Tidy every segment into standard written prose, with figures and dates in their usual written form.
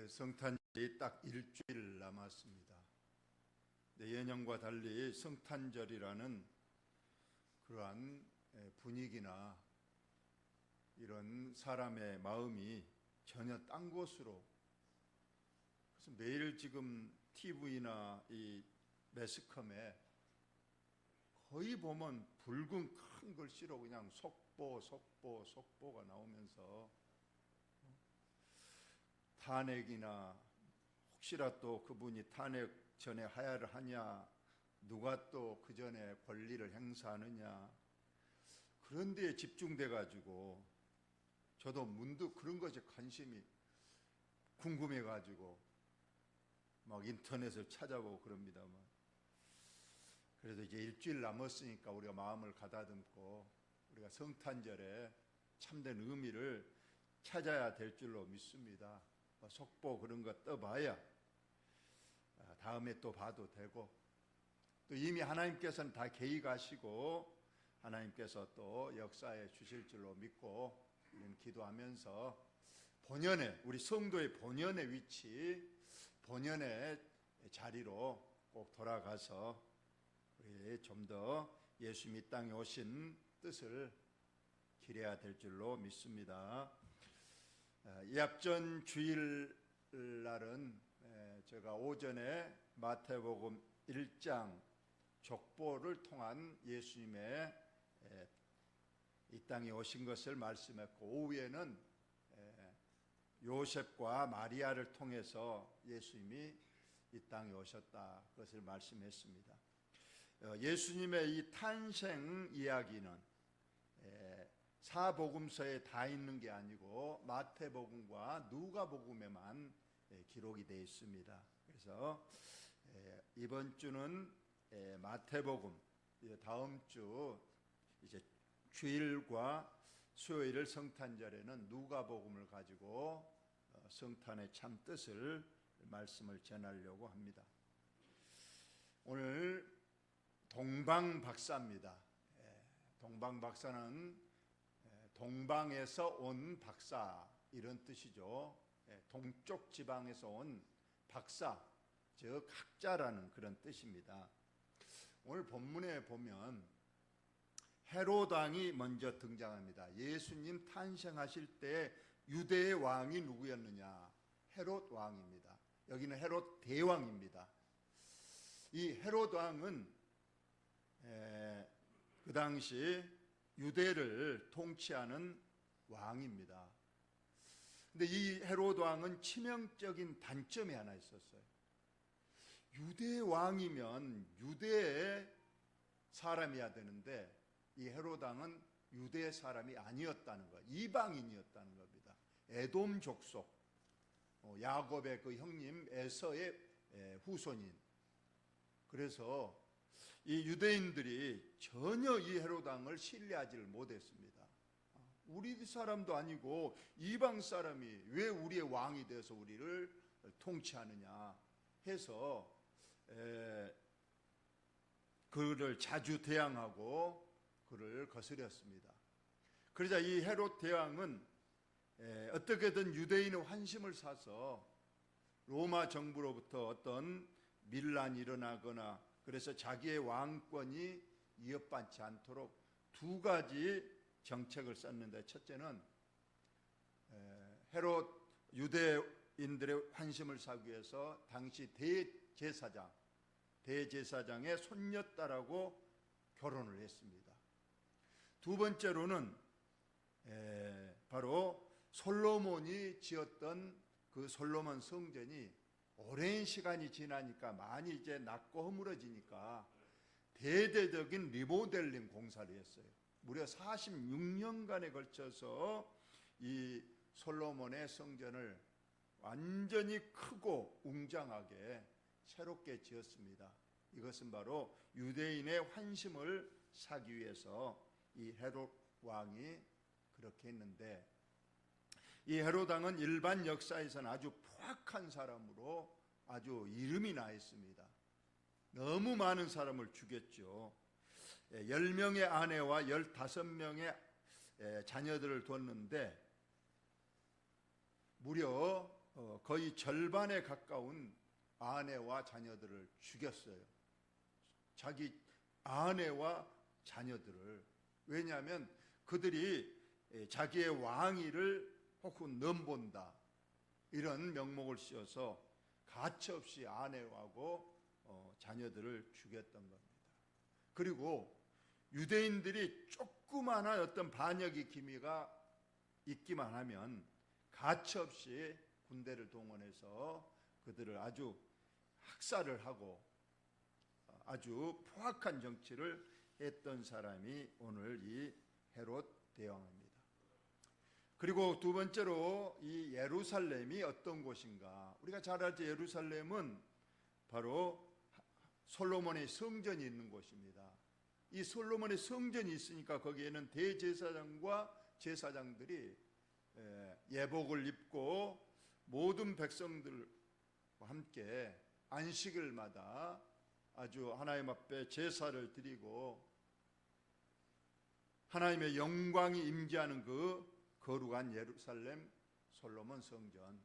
성탄절이 딱 일주일 남았습니다. 예년과 달리 성탄절이라는 그러한 분위기나 이런 사람의 마음이 전혀 딴 곳으로, 그래서 매일 지금 TV나 이 매스컴에 거의 보면 붉은 큰 글씨로 그냥 속보가 나오면서 탄핵이나 혹시라도 또 그분이 탄핵 전에 하야를 하냐, 누가 또 그 전에 권리를 행사하느냐, 그런 데에 집중돼 가지고 저도 문득 그런 것에 관심이 궁금해 가지고 막 인터넷을 찾아보고 그럽니다만, 그래도 이제 일주일 남았으니까 우리가 마음을 가다듬고 우리가 성탄절에 참된 의미를 찾아야 될 줄로 믿습니다. 속보 그런 거 떠봐야 다음에 또 봐도 되고, 또 이미 하나님께서는 다 계획하시고 하나님께서 또 역사해 주실 줄로 믿고 우리는 기도하면서 본연의, 우리 성도의 본연의 위치, 본연의 자리로 꼭 돌아가서 우리 좀 더 예수님이 이 땅에 오신 뜻을 기려야 될 줄로 믿습니다. 예합전 주일날은 제가 오전에 마태복음 1장 족보를 통한 예수님의 이 땅에 오신 것을 말씀했고, 오후에는 요셉과 마리아를 통해서 예수님이 이 땅에 오셨다, 그것을 말씀했습니다. 예수님의 이 탄생 이야기는 사복음서에 다 있는 게 아니고 마태복음과 누가복음에만 기록이 되어 있습니다. 그래서 이번 주는 마태복음, 다음 주 이제 주일과 수요일 성탄절에는 누가복음을 가지고 성탄의 참 뜻을 말씀을 전하려고 합니다. 오늘 동방박사입니다. 동방박사는 동방에서 온 박사, 이런 뜻이죠. 동쪽 지방에서 온 박사, 즉 학자라는 그런 뜻입니다. 오늘 본문에 보면 헤롯 왕이 먼저 등장합니다. 예수님 탄생하실 때 유대의 왕이 누구였느냐? 헤롯 왕입니다. 여기는 헤롯 대왕입니다. 이 헤롯 왕은 그 당시 유대를 통치하는 왕입니다. 근데 이 헤롯 왕은 치명적인 단점이 하나 있었어요. 유대 왕이면 유대의 사람이어야 되는데 이 헤롯 왕은 유대 사람이 아니었다는 것, 이방인이었다는 겁니다. 에돔 족속, 야곱의 그 형님 에서의 후손인. 그래서 이 유대인들이 전혀 이 헤롯 왕을 신뢰하지를 못했습니다. 우리 사람도 아니고 이방 사람이 왜 우리의 왕이 되어서 우리를 통치하느냐 해서 그를 자주 대항하고 그를 거스렸습니다. 그러자 이 헤롯 대왕은 어떻게든 유대인의 환심을 사서 로마 정부로부터 어떤 밀란이 일어나거나, 그래서 자기의 왕권이 위협받지 않도록 두 가지 정책을 썼는데, 첫째는 헤롯 유대인들의 환심을 사기 위해서 당시 대제사장의 손녀딸하고 결혼을 했습니다. 두 번째로는 바로 솔로몬이 지었던 그 솔로몬 성전이 오랜 시간이 지나니까 많이 이제 낡고 허물어지니까 대대적인 리모델링 공사를 했어요. 무려 46년간에 걸쳐서 이 솔로몬의 성전을 완전히 크고 웅장하게 새롭게 지었습니다. 이것은 바로 유대인의 환심을 사기 위해서 이 헤롯 왕이 그렇게 했는데, 이 헤롯 왕은 일반 역사에서는 아주 포악한 사람으로 아주 이름이 나 있습니다. 너무 많은 사람을 죽였죠. 10명의 아내와 15명의 자녀들을 뒀는데 무려 거의 절반에 가까운 아내와 자녀들을 죽였어요. 자기 아내와 자녀들을. 왜냐하면 그들이 자기의 왕위를 혹은 넘본다 이런 명목을 씌워서 가차없이 아내하고 자녀들을 죽였던 겁니다. 그리고 유대인들이 조그마한 어떤 반역의 기미가 있기만 하면 가차없이 군대를 동원해서 그들을 아주 학살을 하고 아주 포악한 정치를 했던 사람이 오늘 이 헤롯 대왕입니다. 그리고 두 번째로 이 예루살렘이 어떤 곳인가? 우리가 잘 알죠. 예루살렘은 바로 솔로몬의 성전이 있는 곳입니다. 이 솔로몬의 성전이 있으니까 거기에는 대제사장과 제사장들이 예복을 입고 모든 백성들과 함께 안식일마다 아주 하나님 앞에 제사를 드리고 하나님의 영광이 임재하는 그 거룩한 예루살렘 솔로몬 성전.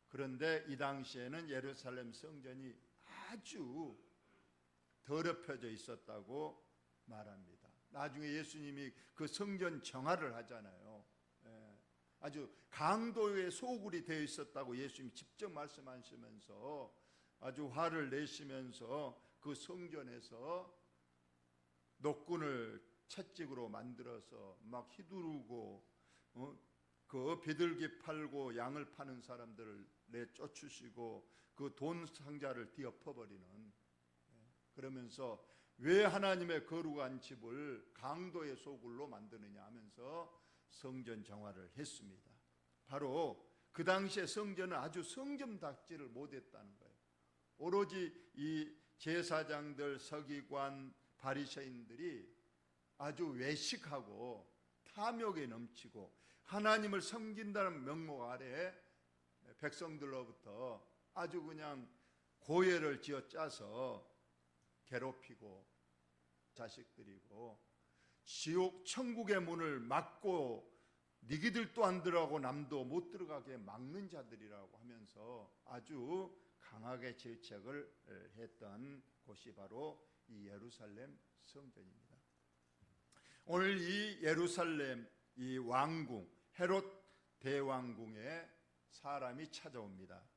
그런데 이 당시에는 예루살렘 성전이 아주 더럽혀져 있었다고 말합니다. 나중에 예수님이 그 성전 정화를 하잖아요. 아주 강도의 소굴이 되어 있었다고 예수님이 직접 말씀하시면서 아주 화를 내시면서 그 성전에서 노끈을 채찍으로 만들어서 막 휘두르고 그 비둘기 팔고 양을 파는 사람들을 내쫓으시고 그 돈 상자를 뒤엎어버리는, 그러면서 왜 하나님의 거룩한 집을 강도의 소굴로 만드느냐 하면서 성전 정화를 했습니다. 바로 그 당시에 성전은 아주 성전답지를 못했다는 거예요. 오로지 이 제사장들, 서기관, 바리새인들이 아주 외식하고 탐욕에 넘치고 하나님을 섬긴다는 명목 아래 백성들로부터 아주 그냥 고예를 지어짜서 괴롭히고 자식들이고 지옥 천국의 문을 막고 니기들도 안 들어가고 남도 못 들어가게 막는 자들이라고 하면서 아주 강하게 질책을 했던 곳이 바로 이 예루살렘 성전입니다. 오늘 이 예루살렘 이 왕궁 헤롯 대왕궁에 사람이 찾아옵니다.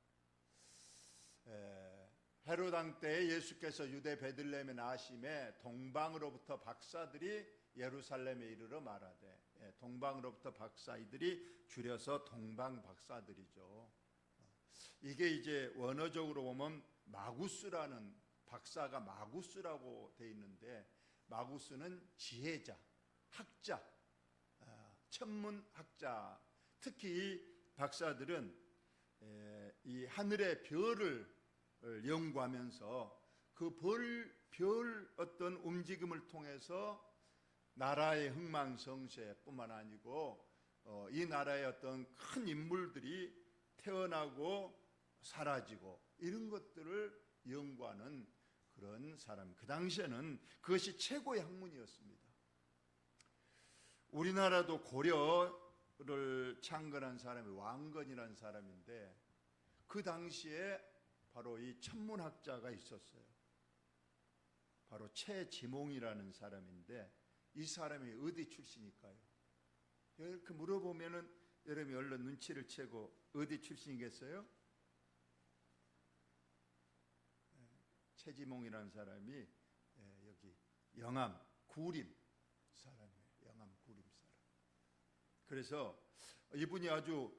헤롯 왕 때 예수께서 유대 베들레헴에 나심에 동방으로부터 박사들이 예루살렘에 이르러 말하되, 동방으로부터 박사이들이 줄여서 동방 박사들이죠. 이게 이제 원어적으로 보면 마구스라는, 박사가 마구스라고 돼 있는데 마구스는 지혜자, 학자, 천문학자. 특히 이 박사들은 이 하늘의 별을 연구하면서 그 별 어떤 움직임을 통해서 나라의 흥망성쇠뿐만 아니고 이 나라의 어떤 큰 인물들이 태어나고 사라지고 이런 것들을 연구하는 그런 사람. 그 당시에는 그것이 최고의 학문이었습니다. 우리나라도 고려를 창건한 사람이 왕건이라는 사람인데 그 당시에 바로 이 천문학자가 있었어요. 바로 최지몽이라는 사람인데 이 사람이 어디 출신일까요? 이렇게 물어보면은 여러분이 얼른 눈치를 채고 어디 출신이겠어요? 최지몽이라는 사람이 여기 영암 구림 사람이에요. 영암 구림 사람. 그래서 이분이 아주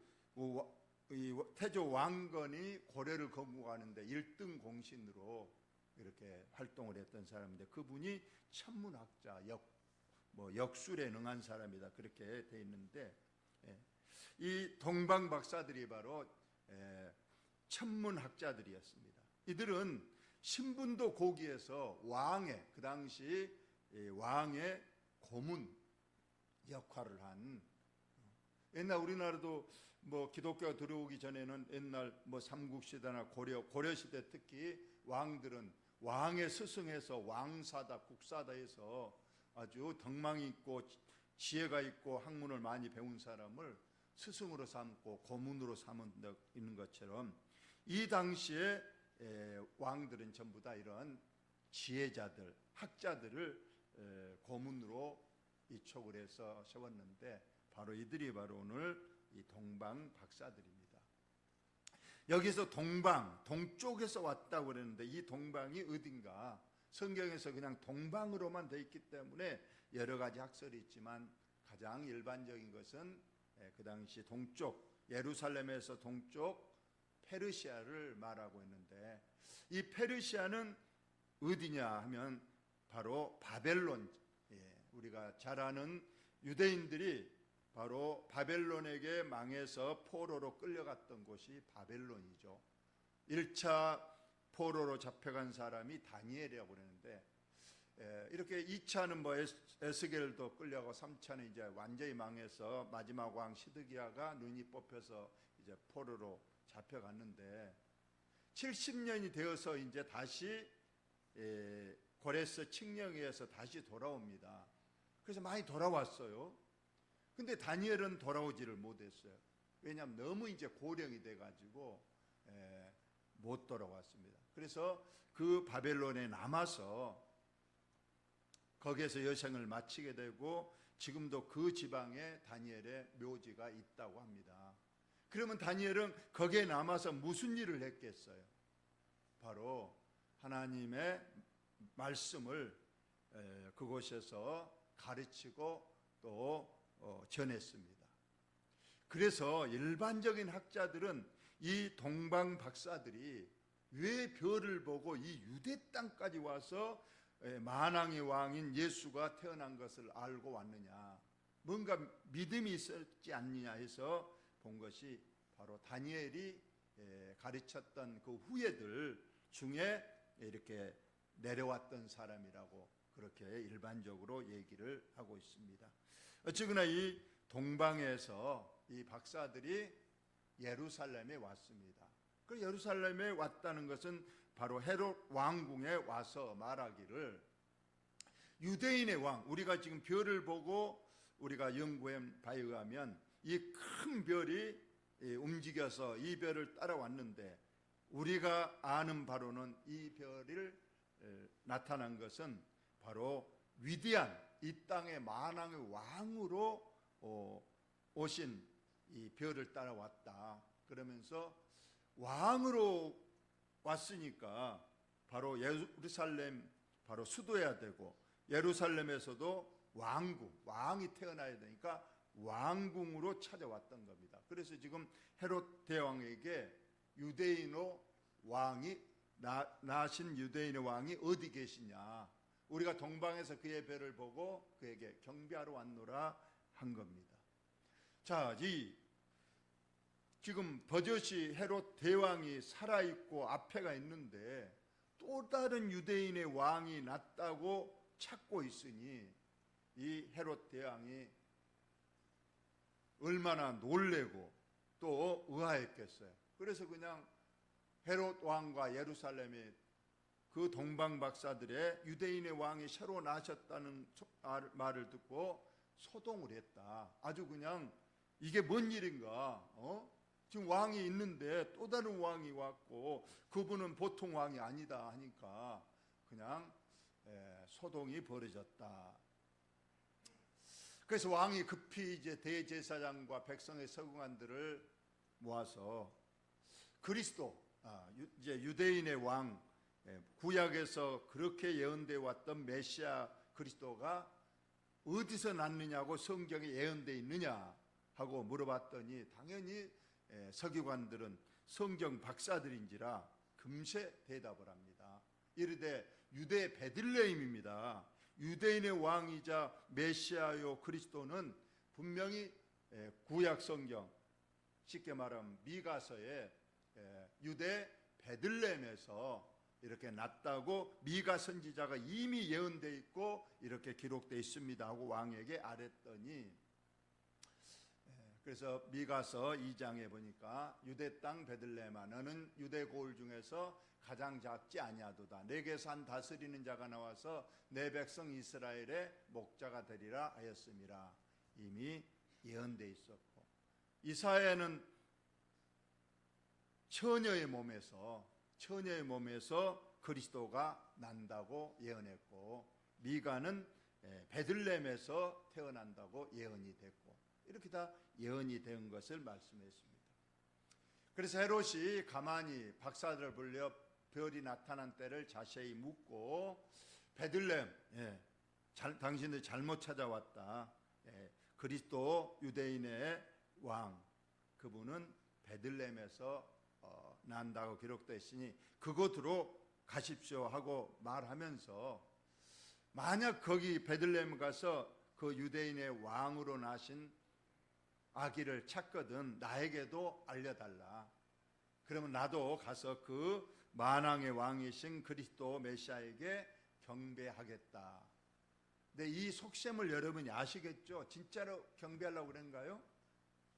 태조 왕건이 고려를 건국하는데 1등 공신으로 이렇게 활동을 했던 사람인데 그분이 천문학자, 역술에 능한 사람이다 그렇게 돼 있는데, 이 동방 박사들이 바로 천문학자들이었습니다. 이들은 신분도 고귀해서 왕의, 그 당시 왕의 고문 역할을 한, 옛날 우리나라도 뭐 기독교가 들어오기 전에는 옛날 뭐 삼국시대나 고려시대 특히 왕들은 왕의 스승에서 왕사다, 국사다 해서 아주 덕망이 있고 지혜가 있고 학문을 많이 배운 사람을 스승으로 삼고 고문으로 삼은 있는 것처럼 이 당시에 왕들은 전부 다 이런 지혜자들, 학자들을 고문으로 이촉을 해서 세웠는데 바로 이들이 바로 오늘 이 동방 박사들입니다. 여기서 동방, 동쪽에서 왔다고 그랬는데 이 동방이 어딘가 성경에서 그냥 동방으로만 되어 있기 때문에 여러 가지 학설이 있지만 가장 일반적인 것은 그 당시 동쪽, 예루살렘에서 동쪽 페르시아를 말하고 있는데 이 페르시아는 어디냐 하면 바로 바벨론, 우리가 잘 아는 유대인들이 바로 바벨론에게 망해서 포로로 끌려갔던 곳이 바벨론이죠. 1차 포로로 잡혀간 사람이 다니엘이라고 그러는데 이렇게 2차는 뭐 에스겔도 끌려가고 3차는 이제 완전히 망해서 마지막 왕 시드기야가 눈이 뽑혀서 이제 포로로 잡혀갔는데 70년이 되어서 이제 다시 고레스 칙령에 의해서 다시 돌아옵니다. 그래서 많이 돌아왔어요. 근데 다니엘은 돌아오지를 못했어요. 왜냐하면 너무 이제 고령이 돼가지고 못 돌아왔습니다. 그래서 그 바벨론에 남아서 거기에서 여생을 마치게 되고 지금도 그 지방에 다니엘의 묘지가 있다고 합니다. 그러면 다니엘은 거기에 남아서 무슨 일을 했겠어요? 바로 하나님의 말씀을 그곳에서 가르치고 또 전했습니다. 그래서 일반적인 학자들은 이 동방 박사들이 왜 별을 보고 이 유대 땅까지 와서 만왕의 왕인 예수가 태어난 것을 알고 왔느냐, 뭔가 믿음이 있었지 않느냐 해서 본 것이 바로 다니엘이 가르쳤던 그 후예들 중에 이렇게 내려왔던 사람이라고 그렇게 일반적으로 얘기를 하고 있습니다. 어쨌거나 이 동방에서 이 박사들이 예루살렘에 왔습니다. 그 예루살렘에 왔다는 것은 바로 헤롯 왕궁에 와서 말하기를 유대인의 왕, 우리가 지금 별을 보고 우리가 연구한 바에 의하면 이 큰 별이 움직여서 이 별을 따라왔는데 우리가 아는 바로는 이 별을 나타난 것은 바로 위대한 이 땅의 만왕의 왕으로 오신 이 별을 따라왔다. 그러면서 왕으로 왔으니까 바로 예루살렘 바로 수도해야 되고 예루살렘에서도 왕궁, 왕이 태어나야 되니까 왕궁으로 찾아왔던 겁니다. 그래서 지금 헤롯 대왕에게 유대인의 왕이 나신 유대인의 왕이 어디 계시냐, 우리가 동방에서 그의 별을 보고 그에게 경배하러 왔노라 한 겁니다. 자, 지금 버젓이 헤롯 대왕이 살아있고 앞에가 있는데 또 다른 유대인의 왕이 났다고 찾고 있으니 이 헤롯 대왕이 얼마나 놀래고 또 의아했겠어요. 그래서 그냥 헤롯 왕과 예루살렘의 그 동방 박사들의 유대인의 왕이 새로 나셨다는 말을 듣고 소동을 했다. 아주 그냥 이게 뭔 일인가? 지금 왕이 있는데 또 다른 왕이 왔고 그분은 보통 왕이 아니다 하니까 그냥 소동이 벌어졌다. 그래서 왕이 급히 이제 대제사장과 백성의 서기관들을 모아서 그리스도, 이제 유대인의 왕, 구약에서 그렇게 예언되어 왔던 메시아 그리스도가 어디서 났느냐고 성경에 예언되어 있느냐 하고 물어봤더니 당연히 서기관들은 성경 박사들인지라 금세 대답을 합니다. 이르되 유대 베들레헴입니다. 유대인의 왕이자 메시아요 그리스도는 분명히 구약 성경, 쉽게 말하면 미가서에 유대 베들레헴에서 이렇게 났다고 미가 선지자가 이미 예언되어 있고 이렇게 기록되어 있습니다 하고 왕에게 아랬더니, 그래서 미가서 2장에 보니까 유대 땅 베들레헴아 너는 유대 고을 중에서 가장 작지 아니하도다. 내게 산 다스리는 자가 나와서 내 백성 이스라엘의 목자가 되리라 하였음이라. 이미 예언되어 있었고 이사야는 처녀의 몸에서 그리스도가 난다고 예언했고, 미가는 베들레헴에서 태어난다고 예언이 됐고, 이렇게 다 예언이 된 것을 말씀했습니다. 그래서 헤롯이 가만히 박사들을 불려 별이 나타난 때를 자세히 묻고, 베들레헴, 당신들 잘못 찾아왔다. 그리스도 유대인의 왕, 그분은 베들레헴에서 난다고 기록되어 있으니 그곳으로 가십시오 하고 말하면서, 만약 거기 베들레헴 가서 그 유대인의 왕으로 나신 아기를 찾거든 나에게도 알려달라. 그러면 나도 가서 그 만왕의 왕이신 그리스도 메시아에게 경배하겠다. 근데 이 속셈을 여러분이 아시겠죠? 진짜로 경배하려고 그런가요?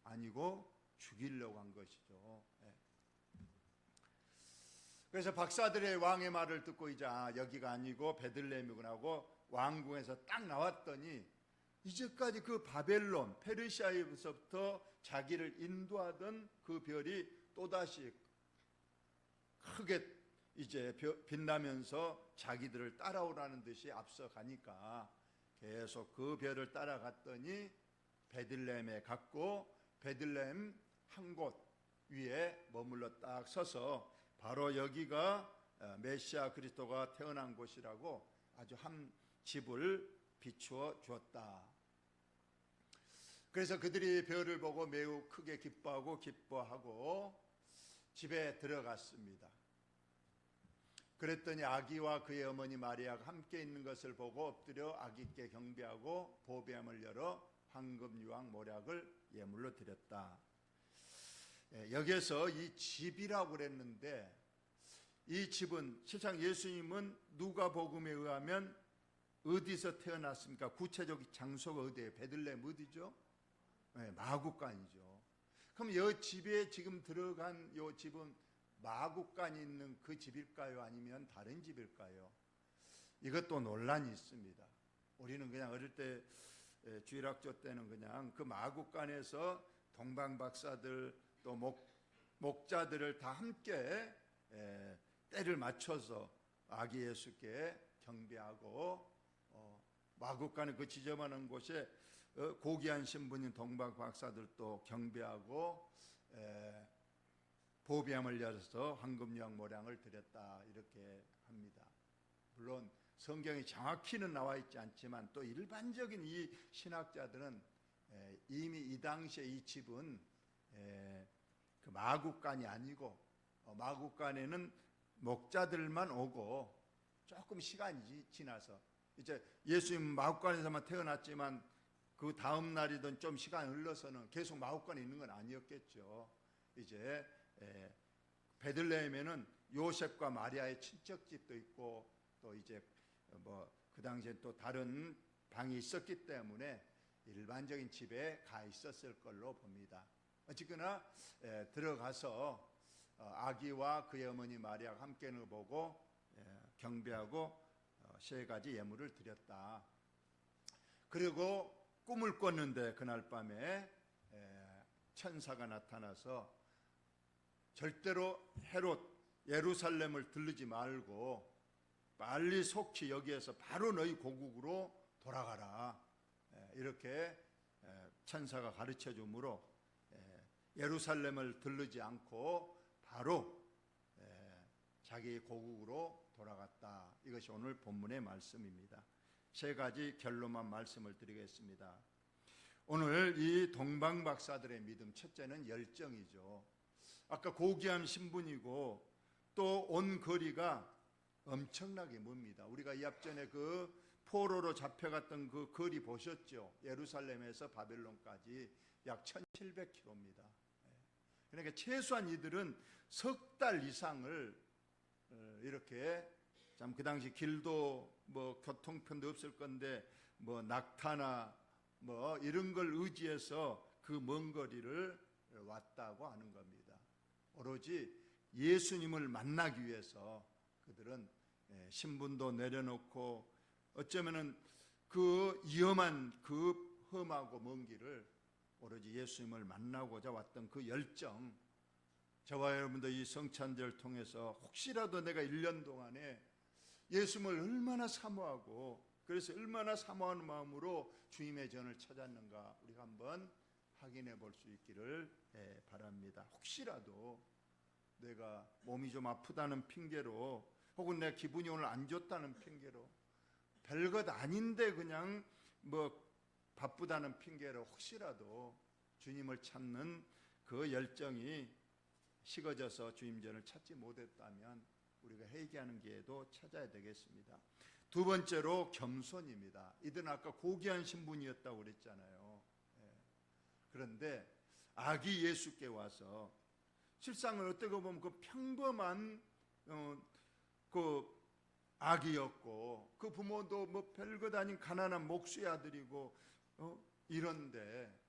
아니고 죽이려고 한 것이죠. 그래서 박사들의 왕의 말을 듣고 이제 여기가 아니고 베들레헴이구나 하고 왕궁에서 딱 나왔더니, 이제까지 그 바벨론 페르시아에서부터 자기를 인도하던 그 별이 또다시 크게 이제 빛나면서 자기들을 따라오라는 듯이 앞서가니까 계속 그 별을 따라갔더니 베들레헴에 갔고, 베들레헴 한 곳 위에 머물러 딱 서서 바로 여기가 메시아 그리스도가 태어난 곳이라고 아주 한 집을 비추어 주었다. 그래서 그들이 별을 보고 매우 크게 기뻐하고 집에 들어갔습니다. 그랬더니 아기와 그의 어머니 마리아가 함께 있는 것을 보고 엎드려 아기께 경배하고 보배함을 열어 황금 유황 모략을 예물로 드렸다. 여기에서 이 집이라고 그랬는데, 이 집은 실상 예수님은 누가복음에 의하면 어디서 태어났습니까? 구체적 장소가 어디예요? 베들레헴 어디죠? 마구간이죠. 그럼 이 집에 지금 들어간 이 집은 마구간이 있는 그 집일까요? 아니면 다른 집일까요? 이것도 논란이 있습니다. 우리는 그냥 어릴 때 주일학교 때는 그냥 그 마구간에서 동방박사들 또 목자들을 다 함께 때를 맞춰서 아기 예수께 경배하고, 마구간의 그 지저분한 곳에 고귀한 신분인 동방박사들도 경배하고 보배함을 열어서 황금유황 모량을 드렸다, 이렇게 합니다. 물론 성경이 정확히는 나와 있지 않지만 또 일반적인 이 신학자들은 이미 이 당시에 이 집은 그 마구간이 아니고, 마구간에는 목자들만 오고 조금 시간이 지나서, 이제 예수님 마구간에서만 태어났지만 그 다음 날이든 좀 시간이 흘러서는 계속 마구간에 있는 건 아니었겠죠. 이제 베들레헴에는 요셉과 마리아의 친척집도 있고, 또 이제 그 당시에 또 다른 방이 있었기 때문에 일반적인 집에 가 있었을 걸로 봅니다. 어쨌거나 들어가서 아기와 그의 어머니 마리아가 함께 있는 걸 보고 경배하고 세 가지 예물을 드렸다. 그리고 꿈을 꿨는데 그날 밤에 천사가 나타나서 절대로 헤롯 예루살렘을 들르지 말고 빨리 속히 여기에서 바로 너희 고국으로 돌아가라, 이렇게 천사가 가르쳐 주므로 예루살렘을 들르지 않고 바로 자기 고국으로 돌아갔다. 이것이 오늘 본문의 말씀입니다. 세 가지 결론만 말씀을 드리겠습니다. 오늘 이 동방박사들의 믿음, 첫째는 열정이죠. 아까 고귀한 신분이고 또 온 거리가 엄청나게 멉니다. 우리가 이 앞전에 그 포로로 잡혀갔던 그 거리 보셨죠? 예루살렘에서 바벨론까지 약 1700km입니다. 그러니까 최소한 이들은 석 달 이상을 이렇게, 참 그 당시 길도 교통편도 없을 건데 낙타나 이런 걸 의지해서 그 먼 거리를 왔다고 하는 겁니다. 오로지 예수님을 만나기 위해서 그들은 신분도 내려놓고 어쩌면은 그 위험한 그 험하고 먼 길을 오로지 예수님을 만나고자 왔던 그 열정, 저와 여러분도 이 성찬절을 통해서 혹시라도 내가 1년 동안에 예수님을 얼마나 사모하고 그래서 얼마나 사모하는 마음으로 주님의 전을 찾았는가 우리가 한번 확인해 볼 수 있기를 바랍니다. 혹시라도 내가 몸이 좀 아프다는 핑계로 혹은 내 기분이 오늘 안 좋다는 핑계로 별것 아닌데 그냥 뭐 바쁘다는 핑계로 혹시라도 주님을 찾는 그 열정이 식어져서 주님 전을 찾지 못했다면 우리가 회개하는 기회도 찾아야 되겠습니다. 두 번째로 겸손입니다. 이들은 아까 고귀한 신분이었다고 그랬잖아요. 그런데 아기 예수께 와서 실상은 어떻게 보면 그 평범한 그 아기였고 그 부모도 뭐 별것 아닌 가난한 목수의 아들이고 이런데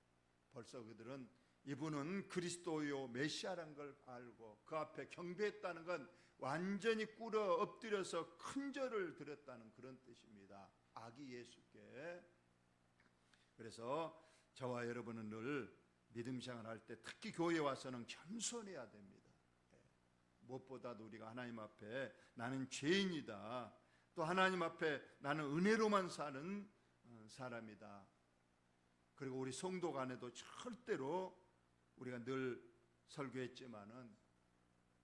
벌써 그들은 이분은 그리스도요 메시아란 걸 알고 그 앞에 경배했다는 건 완전히 꿇어 엎드려서 큰 절을 드렸다는 그런 뜻입니다. 아기 예수께. 그래서 저와 여러분은 늘 믿음 생활할 때 특히 교회에 와서는 겸손해야 됩니다. 무엇보다도 우리가 하나님 앞에 나는 죄인이다, 또 하나님 앞에 나는 은혜로만 사는 사람이다. 그리고 우리 성도 간에도 절대로 우리가 늘 설교했지만은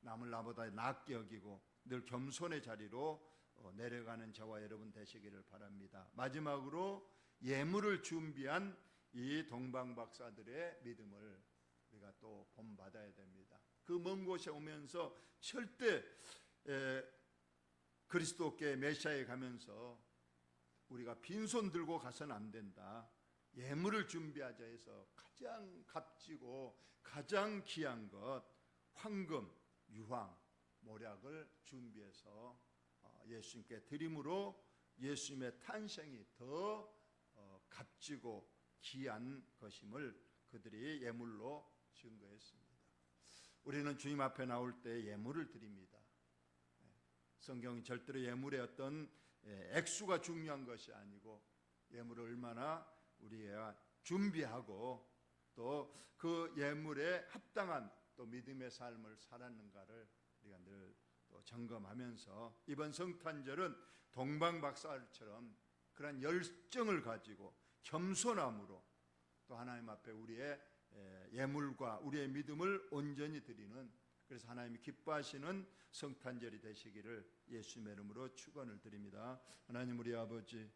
남을 나보다 낮게 여기고 늘 겸손의 자리로 내려가는 저와 여러분 되시기를 바랍니다. 마지막으로 예물을 준비한 이 동방박사들의 믿음을 우리가 또 본받아야 됩니다. 그 먼 곳에 오면서 절대 그리스도께 메시아에 가면서 우리가 빈손 들고 가서는 안 된다. 예물을 준비하자 해서 가장 값지고 가장 귀한 것 황금, 유황, 모략을 준비해서 예수님께 드림으로 예수님의 탄생이 더 값지고 귀한 것임을 그들이 예물로 증거했습니다. 우리는 주님 앞에 나올 때 예물을 드립니다. 성경이 절대로 예물의 어떤 액수가 중요한 것이 아니고 예물을 얼마나 우리가 준비하고 또 그 예물에 합당한 또 믿음의 삶을 살았는가를 우리가 늘 또 점검하면서 이번 성탄절은 동방박사처럼 그런 열정을 가지고 겸손함으로 또 하나님 앞에 우리의 예물과 우리의 믿음을 온전히 드리는, 그래서 하나님이 기뻐하시는 성탄절이 되시기를 예수님의 이름으로 축원을 드립니다. 하나님 우리 아버지,